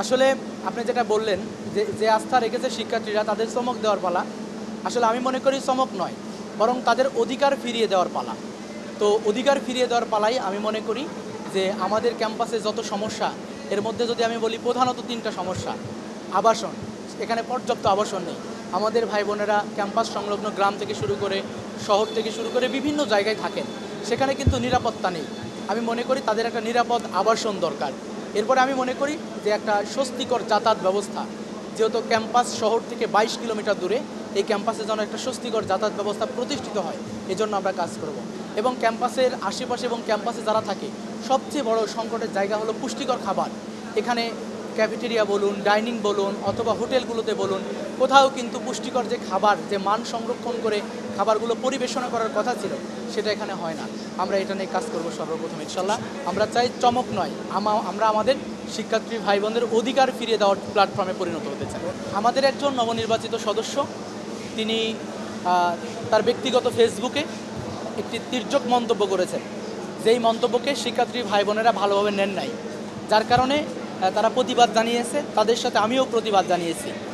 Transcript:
আসলে আপনি যেটা বললেন যে আস্থা রেখেছে শিক্ষার্থীরা তাদের চমক দেওয়ার পালা। আসলে আমি মনে করি চমক নয়, বরং তাদের অধিকার ফিরিয়ে দেওয়ার পালা। তো অধিকার ফিরিয়ে দেওয়ার পালাই আমি মনে করি যে আমাদের ক্যাম্পাসে যত সমস্যা, এর মধ্যে যদি আমি বলি প্রধানত ৩টা সমস্যা। আবাসন, এখানে পর্যাপ্ত আবাসন নেই। আমাদের ভাই বোনেরা ক্যাম্পাস সংলগ্ন গ্রাম থেকে শুরু করে শহর থেকে শুরু করে বিভিন্ন জায়গায় থাকেন, সেখানে কিন্তু নিরাপত্তা নেই। আমি মনে করি তাদের একটা নিরাপদ আবাসন দরকার। এরপরে আমি মনে করি যে একটা স্বস্তিকর যাতায়াত ব্যবস্থা, যেহেতু ক্যাম্পাস শহর থেকে ২২ কিলোমিটার দূরে, এই ক্যাম্পাসে যেন একটা স্বস্তিকর যাতায়াত ব্যবস্থা প্রতিষ্ঠিত হয়, এজন্য আমরা কাজ করব। এবং ক্যাম্পাসের আশেপাশে এবং ক্যাম্পাসে যারা থাকে, সবচেয়ে বড় সংকটের জায়গা হলো পুষ্টিকর খাবার। এখানে ক্যাফেটেরিয়া বলুন, ডাইনিং বলুন, অথবা হোটেলগুলোতে বলুন, কোথাও কিন্তু পুষ্টিকর যে খাবার, যে মান সংরক্ষণ করে খাবারগুলো পরিবেশনা করার কথা ছিল, সেটা এখানে হয় না। আমরা এটা নিয়ে কাজ করব সর্বপ্রথম ইনশাল্লাহ। আমরা চাই চমক নয়, আমরা আমাদের শিক্ষার্থী ভাই বোনদের অধিকার ফিরিয়ে দেওয়ার প্ল্যাটফর্মে পরিণত হতে চাই। আমাদের একজন নবনির্বাচিত সদস্য, তিনি তার ব্যক্তিগত ফেসবুকে একটি তির্যক মন্তব্য করেছেন, যেই মন্তব্যকে শিক্ষার্থী ভাই বোনেরা ভালোভাবে নেন নাই, যার কারণে তারা প্রতিবাদ জানিয়েছে। তাদের সাথে আমিও প্রতিবাদ জানিয়েছি।